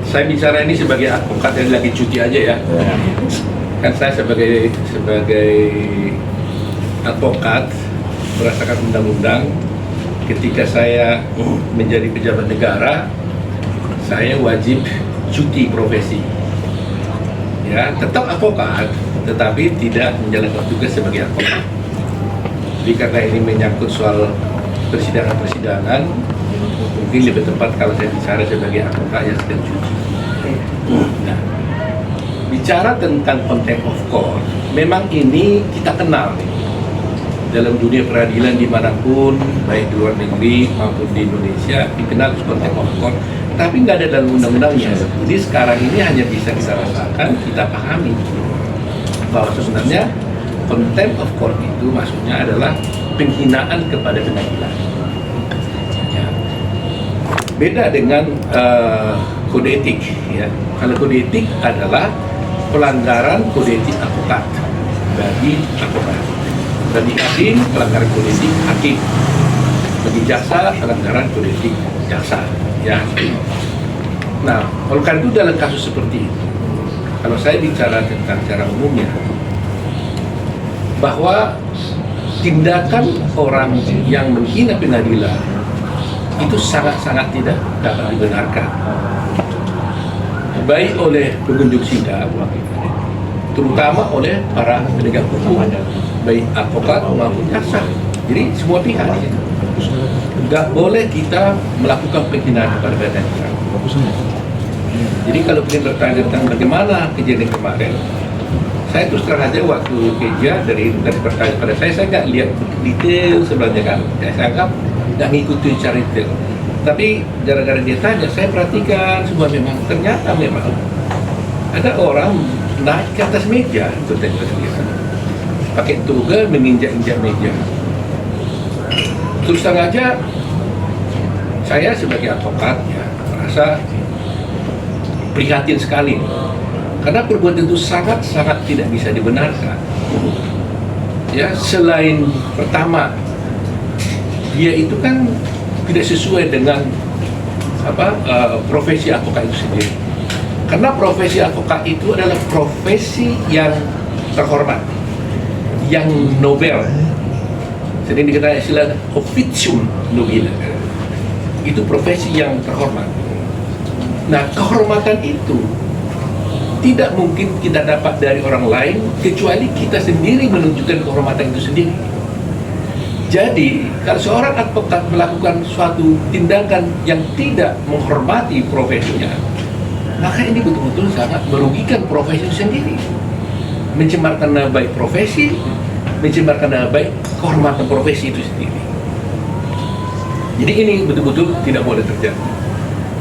saya bicara ini sebagai advokat yang lagi cuti aja ya. Kan saya sebagai advokat berdasarkan undang-undang, ketika saya menjadi pejabat negara, saya wajib cuti profesi. Ya, tetap advokat, tetapi tidak menjalankan tugas sebagai advokat. Jadi karena ini menyangkut soal persidangan, mungkin lebih tepat kalau saya bicara sebagai advokat yang sedang cuti. Nah, bicara tentang contempt of court, memang ini kita kenal nih. Dalam dunia peradilan dimanapun, baik di luar negeri maupun di Indonesia, dikenal contempt of court, tapi nggak ada dalam undang-undangnya. Jadi sekarang ini hanya bisa kita rasakan, kita pahami bahwa sebenarnya contempt of court itu maksudnya adalah penghinaan kepada pengadilan. Ya. Beda dengan kode etik. Ya. Kalau kode etik adalah pelanggaran kode etik advokat bagi advokat. Bagi hakim, pelanggaran kode etik hakim. Bagi jaksa, pelanggaran kode etik jaksa. Ya. Nah, oleh karena itu dalam kasus seperti itu, kalau saya bicara tentang cara umumnya, bahwa tindakan orang yang menghina pengadilan itu sangat-sangat tidak dapat dibenarkan, baik oleh pengunjung sidang, terutama oleh para penegak hukum, baik advokat maupun jaksa. Jadi semua pihak nggak boleh kita melakukan penghinaan kepada pengadilan. Jadi kalau ingin bertanya tentang bagaimana kejadian kemarin, saya terus terang aja waktu kerja dari pertanyaan pada saya nggak lihat detail sebenarnya kan. Saya anggap nggak ngikutin secara detail. Tapi gara-gara dia tanya, saya perhatikan semua memang ternyata memang ada orang naik ke atas meja, pakai toga menginjak-injak meja. Terus terang aja, saya sebagai advokat ya merasa prihatin sekali karena perbuatan itu sangat-sangat tidak bisa dibenarkan. Ya, selain pertama dia itu kan tidak sesuai dengan profesi advokat itu sendiri. Karena profesi advokat itu adalah profesi yang terhormat, yang nobel. Jadi dikenal istilah officium nobile. Itu profesi yang terhormat. Nah, kehormatan itu tidak mungkin kita dapat dari orang lain kecuali kita sendiri menunjukkan kehormatan itu sendiri. Jadi, kalau seorang advokat melakukan suatu tindakan yang tidak menghormati profesinya, maka ini betul-betul sangat merugikan profesi itu sendiri. Mencemarkan nama baik profesi, mencemarkan nama baik kehormatan profesi itu sendiri. Jadi ini betul-betul tidak boleh terjadi.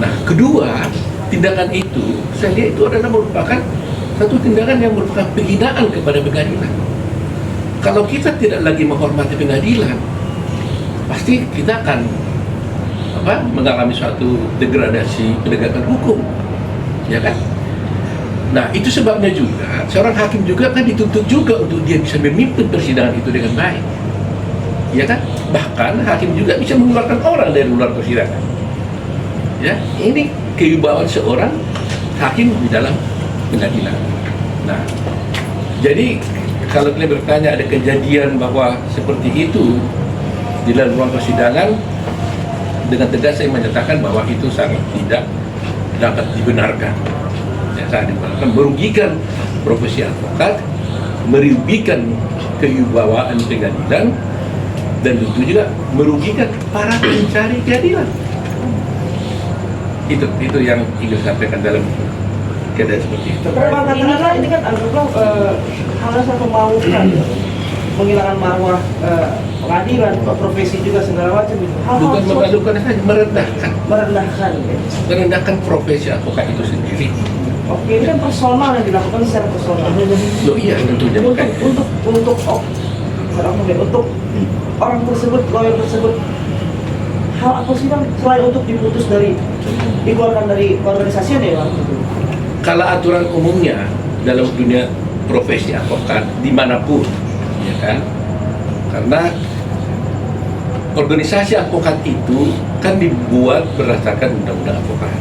Nah, kedua, tindakan itu, saya lihat itu adalah merupakan satu tindakan yang merupakan penghinaan kepada pengadilan. Kalau kita tidak lagi menghormati pengadilan, pasti kita akan mengalami suatu degradasi penegakan hukum, ya kan? Nah, itu sebabnya juga seorang hakim juga kan dituntut juga untuk dia bisa memimpin persidangan itu dengan baik, ya kan? Bahkan hakim juga bisa mengeluarkan orang dari luar persidangan. Ya, ini kewibawaan seorang hakim di dalam pengadilan. Nah, jadi kalau kalian bertanya ada kejadian bahwa seperti itu di dalam ruang persidangan, dengan tegas saya menyatakan bahwa itu sangat tidak dapat dibenarkan. Ya, sangat dibenarkan, merugikan profesi advokat, merugikan kewibawaan pengadilan, dan tentu juga merugikan para pencari keadilan. Itu yang ingin disampaikan dalam keadaan seperti itu. Katakanlah ini kan anggaplah hal yang memalukan, menghilangkan marwah pengadilan, profesi juga segala macam itu. Bukan memalukan saja, merendahkan. Merendahkan profesi advokat itu sendiri. Oke, ini kan personal yang dilakukan secara personal. Loh iya, tentunya. Untuk orang tersebut, lawyer tersebut, hal apa sih Bang, selain untuk diputus dikeluarkan dari organisasinya deh Bang? Kalau aturan umumnya dalam dunia profesi advokat dimanapun, ya kan, karena organisasi advokat itu kan dibuat berdasarkan undang-undang advokat.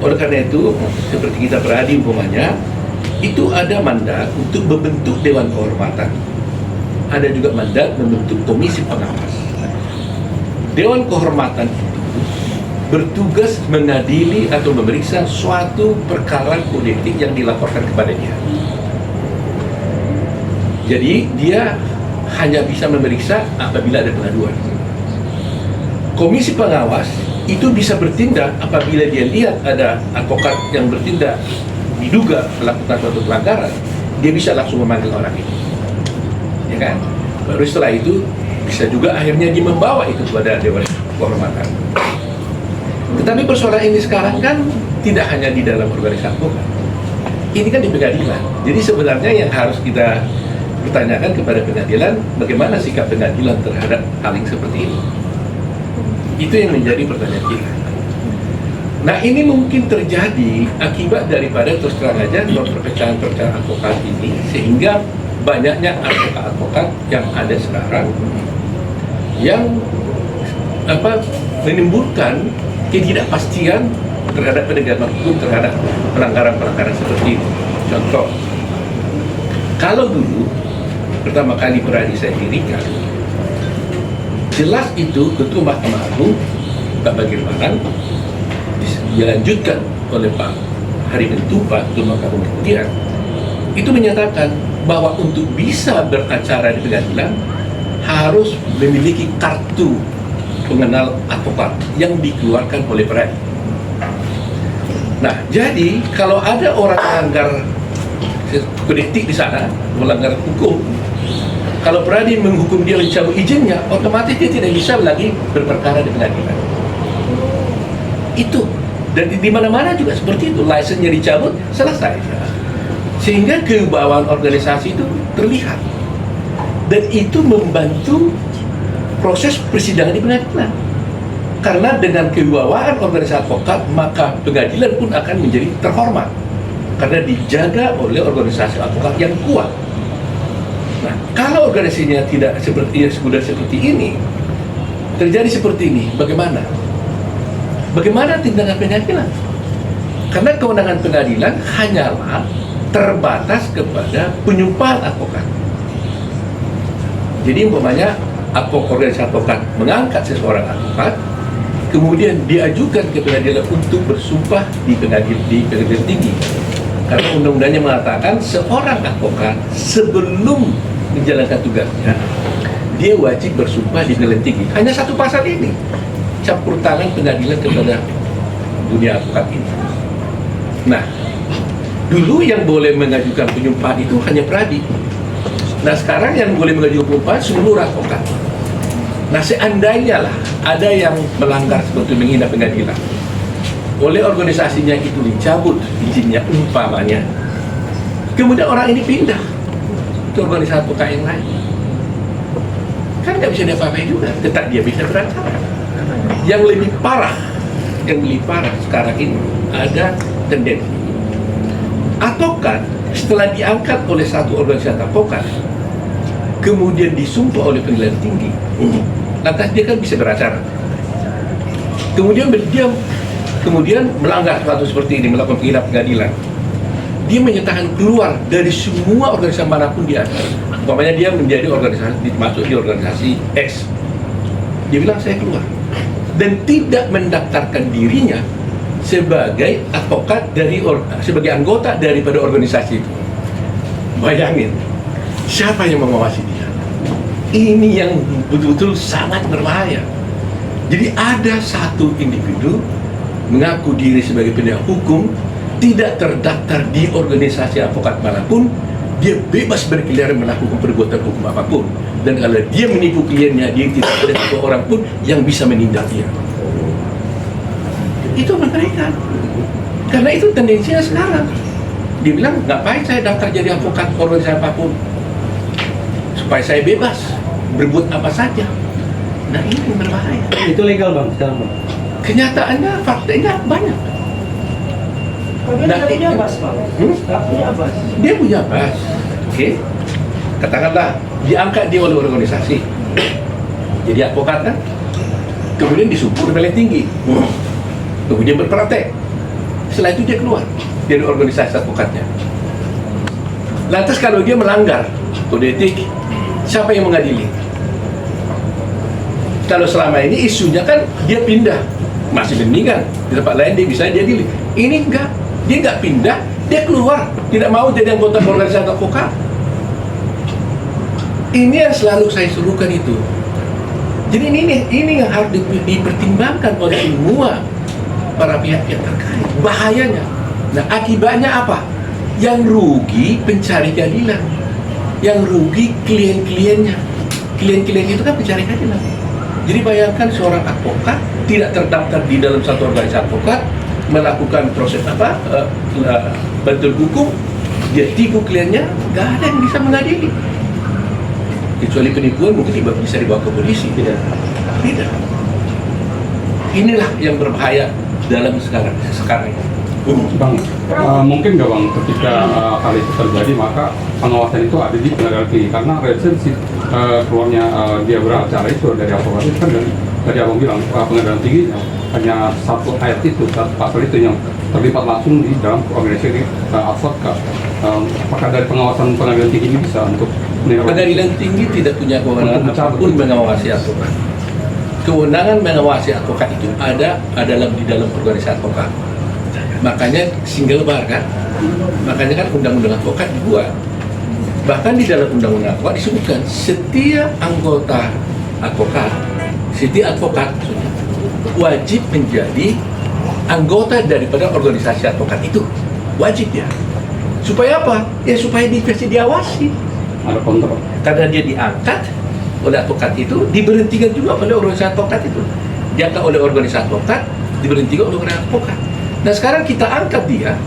Oleh karena itu, seperti kita perhati umpamanya, itu ada mandat untuk membentuk Dewan Kehormatan. Ada juga mandat membentuk komisi pengawas. Dewan Kehormatan itu bertugas mengadili atau memeriksa suatu perkara kode etik yang dilaporkan kepada dia. Jadi dia hanya bisa memeriksa apabila ada pengaduan. Komisi pengawas itu bisa bertindak apabila dia lihat ada advokat yang bertindak diduga melakukan suatu pelanggaran, dia bisa langsung memanggil orang itu, ya kan? Baru setelah itu bisa juga akhirnya dia membawa itu kepada Dewan Kehormatan. Tetapi persoalan ini sekarang kan tidak hanya di dalam organisasi advokat, ini kan di pengadilan. Jadi sebenarnya yang harus kita bertanyakan kepada pengadilan, bagaimana sikap pengadilan terhadap hal yang seperti ini. Itu yang menjadi pertanyaan kita. Nah, ini mungkin terjadi akibat daripada terus terang aja perpecahan advokat ini, sehingga banyaknya advokat yang ada sekarang yang menimbulkan ketidakpastian terhadap penegakan hukum terhadap pelanggaran-pelanggaran seperti ini. Contoh, kalau dulu pertama kali Peradi saya dirikan, jelas itu Ketua Mahkamah Agung Pak Bagirmanan dilanjutkan oleh Pak Hari Bentupa, Ketua Mahkamah Agung kemudian itu menyatakan bahwa untuk bisa beracara di pengadilan harus memiliki kartu pengenal advokat yang dikeluarkan oleh Peradi. Nah, jadi kalau ada orang melanggar kode etik di sana, melanggar hukum, kalau Peradi menghukum dia mencabut izinnya, otomatis dia tidak bisa lagi berperkara di pengadilan. Itu, dan di mana-mana juga seperti itu, lisensinya dicabut, selesai. Sehingga kewibawaan organisasi itu terlihat, dan itu membantu proses persidangan di pengadilan. Karena dengan kewibawaan organisasi advokat, maka pengadilan pun akan menjadi terhormat karena dijaga oleh organisasi advokat yang kuat. Nah, kalau organisasinya tidak sudah seperti ini, terjadi seperti ini, bagaimana? Bagaimana tindakan pengadilan? Karena kewenangan pengadilan hanyalah terbatas kepada penyumpahan advokat. Jadi umpamanya organisasi advokat mengangkat seseorang advokat, kemudian diajukan ke pengadilan untuk bersumpah di pengadilan tinggi. Karena undang-undangnya mengatakan seorang advokat sebelum menjalankan tugasnya, dia wajib bersumpah di pengadilan tinggi. Hanya satu pasal ini, campur tangan pengadilan kepada dunia advokat ini. Nah, dulu yang boleh mengajukan penyumpahan itu hanya Peradi. Nah, sekarang yang boleh mengajukan penyumpahan seluruh advokat. Nah, seandainya lah ada yang melanggar seperti menghina pengadilan, oleh organisasinya itu dicabut izinnya umpamanya, kemudian orang ini pindah ke organisasi advokat yang lain, kan nggak bisa diapa-apain juga, tetap dia bisa beracara. Yang lebih parah sekarang ini ada tendensi advokat setelah diangkat oleh satu organisasi advokat, kemudian disumpah oleh pengadilan tinggi, lantas dia kan bisa beracara, kemudian melanggar sesuatu seperti ini, melakukan penghinaan pengadilan, dia menyatakan keluar dari semua organisasi manapun dia ada. Umpamanya dia menjadi organisasi, masuk di organisasi X, dia bilang saya keluar dan tidak mendaftarkan dirinya sebagai advokat sebagai anggota daripada organisasi itu. Bayangin, siapa yang mengawasi dia? Ini yang betul-betul sangat berbahaya. Jadi ada satu individu mengaku diri sebagai penegak hukum, tidak terdaftar di organisasi advokat manapun, dia bebas berkeliaran melakukan perbuatan hukum apapun. Dan kalau dia menipu kliennya, dia tidak ada satu orang pun yang bisa menindak dia. Itu mengerikan. Karena itu tendensinya sekarang. Dia bilang, ngapain saya daftar jadi advokat organisasi apapun? Supaya saya bebas berbuat apa saja. Nah, ini berbahaya. Itu legal bang sekarang bang? Kenyataannya, faktanya banyak. Dia punya bas, Pak. Punya bas. Dia punya bas. Oke. Katakanlah, diangkat dia oleh organisasi. Jadi advokat kan? Kemudian disumpah oleh paling tinggi. Kemudian berpraktek. Setelah itu dia keluar dari organisasi advokatnya. Lantas kalau dia melanggar kode etik, siapa yang mengadili? Kalau selama ini isunya kan dia pindah, masih mendingan di tempat lain dia bisa diadili. Ini enggak, dia enggak pindah, dia keluar, tidak mau jadi anggota organisasi advokat. Ini yang selalu saya suruhkan itu. Jadi ini yang harus dipertimbangkan oleh semua para pihak yang terkait. Bahayanya. Nah, akibatnya apa? Yang rugi pencari keadilan, yang rugi klien-kliennya. Klien-klien itu kan pencari keadilan. Jadi bayangkan seorang advokat tidak terdaftar di dalam satu organisasi advokat, melakukan proses bantuan hukum, dia tipu kliennya, nggak ada yang bisa mengadili. Kecuali penipuan mungkin bisa dibawa ke polisi. Tidak. Inilah yang berbahaya dalam sekarang. Bang, mungkin nggak bang ketika hal itu terjadi maka pengawasan itu ada di pengadilan tinggi karena resensi keluarnya dia beracara itu dari advokat itu kan dari abang bilang pengadilan tinggi hanya satu ayat itu, satu pasal itu yang terlibat langsung di dalam organisasi advokat. Apakah dari pengawasan pengadilan tinggi ini bisa untuk Pengadilan tinggi tidak punya kewenangan apapun mengawasi advokat. Kewenangan mengawasi advokat itu adalah di dalam organisasi advokat. Makanya single bar kan, makanya kan undang-undang advokat dibuat. Bahkan di dalam undang-undang advokat disebutkan setiap anggota advokat, setiap advokat wajib menjadi anggota daripada organisasi advokat itu, wajib ya. Supaya apa? Ya supaya diawasi. ada kontrol? Karena dia diangkat oleh advokat itu, diberhentikan juga oleh organisasi advokat itu. Diangkat oleh organisasi advokat, diberhentikan oleh organisasi advokat. Nah sekarang kita angkat dia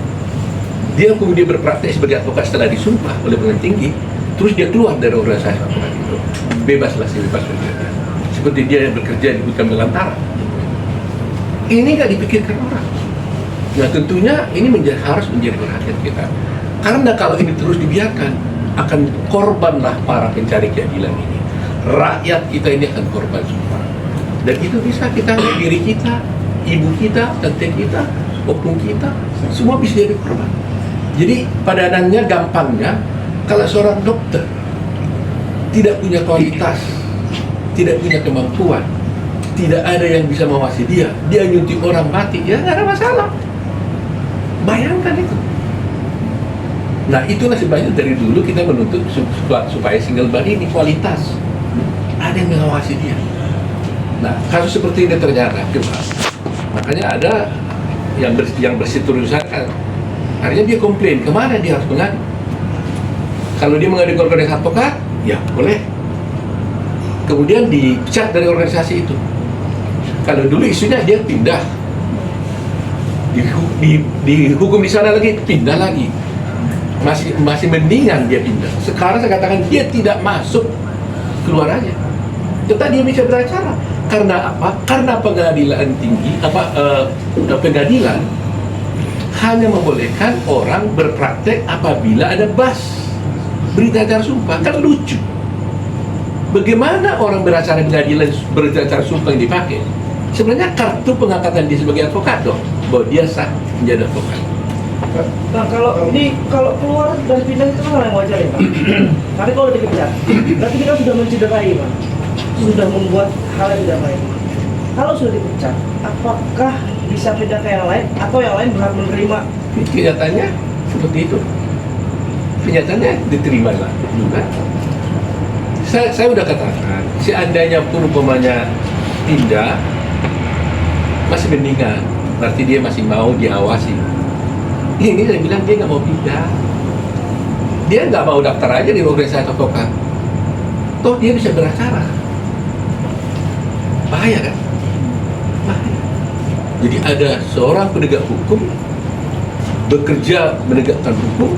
kemudian berpraktek sebagai advokat setelah disumpah oleh pengadilan tinggi, terus dia keluar dari organisasi advokat itu, bebaslah sebebas bekerja. Seperti dia yang bekerja di hutan belantara. Ini nggak dipikirkan orang. Nah tentunya ini harus menjadi perhatian kita. Karena kalau ini terus dibiarkan, akan korbanlah para pencari keadilan ini. Rakyat kita ini akan korban semua. Dan itu bisa kita, diri kita, ibu kita, tante kita, opung kita, semua bisa jadi korban. Jadi padanannya gampangnya, kalau seorang dokter tidak punya kualitas, tidak punya kemampuan, tidak ada yang bisa mengawasi dia nyuntik orang mati, ya nggak ada masalah. Bayangkan itu. Nah itulah sebabnya dari dulu kita menuntut supaya single bar ini kualitas, ada yang mengawasi dia. Nah kasus seperti ini ternyata coba, makanya ada yang bersih terusan kan, akhirnya dia komplain, kemana dia harus mengadu? Kalau dia mengadu ke organisasi advokat, ya boleh. Kemudian dipecat dari organisasi itu. Kalau dulu isunya dia pindah, dihukum di sana lagi, pindah lagi. Masih mendingan dia pindah. Sekarang saya katakan dia tidak masuk, keluar aja. Tetap dia bisa beracara. Karena apa? Karena pengadilan tinggi, pengadilan hanya membolehkan orang berpraktek apabila ada berita acara sumpah. Kan lucu. Bagaimana orang beracara pengadilan berita acara sumpah yang dipakai? Sebenarnya kartu pengangkatan dia sebagai advokat dong, bahwa dia sah menjadi advokat. Nah kalau keluar dan pindah itu kan hal yang wajar ya Pak. Tapi kalau dikejar, berarti kita sudah mencederai Pak, sudah membuat hal yang tidak baik. Kalau sudah dipecat, apakah bisa pindah ke yang lain atau yang lain berhak menerima? Kenyataannya seperti itu. Kenyataannya diterima lah juga. Saya udah katakan, seandainya pun umpamanya pindah, masih mendingan. Berarti dia masih mau diawasi. Ini saya bilang dia nggak mau pindah. Dia nggak mau daftar aja di organisasi advokat. Toh dia bisa beracara. Bahaya kan? Bahaya. Jadi ada seorang penegak hukum bekerja menegakkan hukum,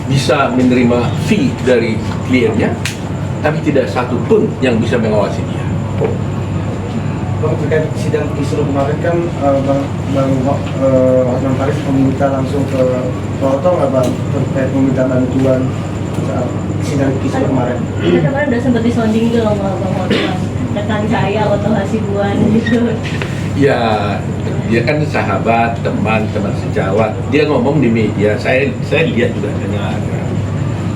bisa menerima fee dari kliennya, tapi tidak satu pun yang bisa mengawasi dia. Bang, terkait sidang kisru kemarin kan Bang Hotman Paris meminta langsung ke Toto nggak Bang terkait meminta bantuan saat sidang kisru kemarin? Kita kemarin udah sempat disonding juga sama Bang Hotman, rekan saya Oto Hasibuan gitu. Ya, dia kan sahabat, teman sejawat. Dia ngomong di media, saya lihat juga dengar.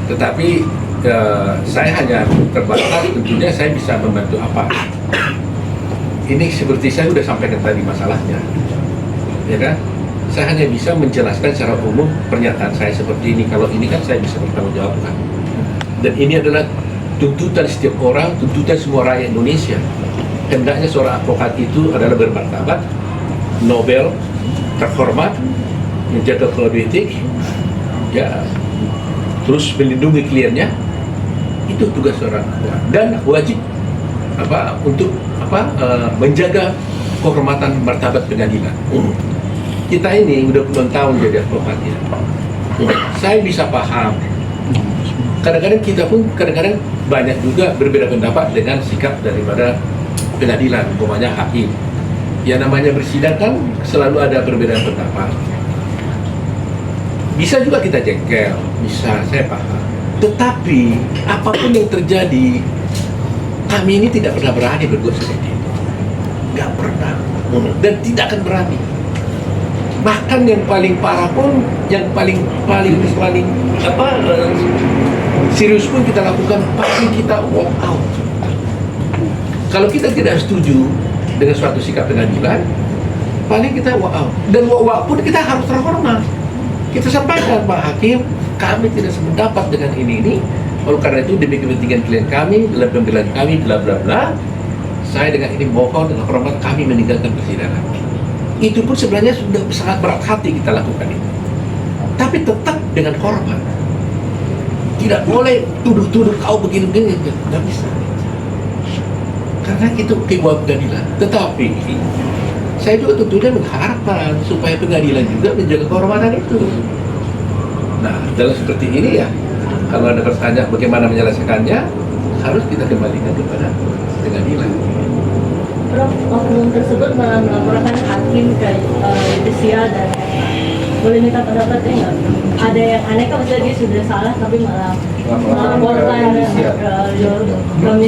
Tetapi saya hanya terbatas, tentunya saya bisa membantu apa. Ini seperti saya sudah sampaikan tadi masalahnya, ya kan? Saya hanya bisa menjelaskan secara umum pernyataan saya seperti ini. Kalau ini kan saya bisa bertanggung jawabkan. Dan ini adalah tuntutan setiap orang, tuntutan semua rakyat Indonesia. Hendaknya seorang advokat itu adalah bermartabat, Nobel, terhormat, menjaga kode etik, ya, terus melindungi kliennya. Itu tugas seorang advokat dan wajib untuk menjaga kehormatan martabat pengadilan. Kita ini udah puluhan tahun jadi advokat ya. Saya bisa paham. Kadang-kadang kita pun banyak juga berbeda pendapat dengan sikap daripada pengadilan, umpamanya hakim. Ya namanya bersidang kan selalu ada perbedaan pendapat. Bisa juga kita jengkel, bisa, saya paham. Tetapi apapun yang terjadi, kami ini tidak pernah berani berbuat seperti itu. Nggak pernah. Dan tidak akan berani. Bahkan yang paling parah pun, yang paling serius pun kita lakukan, pasti kita walk out. Kalau kita tidak setuju dengan suatu sikap pengadilan, paling kita walk out. Dan walk out pun kita harus terhormat. Kita sampaikan, Pak Hakim, kami tidak sependapat dengan ini. Oleh karena itu demi kepentingan klien kami, dalam pembelaan kami, bla bla bla, saya dengan ini mohon dengan hormat kami meninggalkan persidangan. Itu pun sebenarnya sudah sangat berat hati kita lakukan itu. Tapi tetap dengan hormat. Tidak boleh tuduh-tuduh kau begini-begini, nggak bisa. Karena itu kewajiban pengadilan. Tetapi saya juga tentunya mengharapkan supaya pengadilan juga menjaga kehormatan itu. Nah, dalam seperti ini ya, kalau ada pertanyaan bagaimana menyelesaikannya, harus kita kembalikan kepada pengadilan. Prof, oknum tersebut malah melaporkan hakim ke judisial dan boleh minta pendapatnya nggak? Ada yang aneh kan, maksudnya dia sudah salah tapi malah melaporkan ke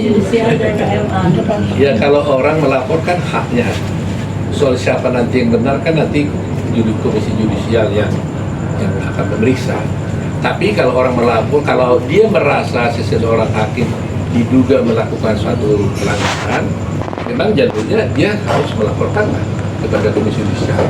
judisial dan ke MA. Ya kalau orang melaporkan haknya, soal siapa nanti yang benar kan nanti komisi judisial yang akan memeriksa. Tapi kalau orang melapor, kalau dia merasa seseorang hakim diduga melakukan suatu pelanggaran, memang jalurnya dia harus melaporkan kepada komisi judisial.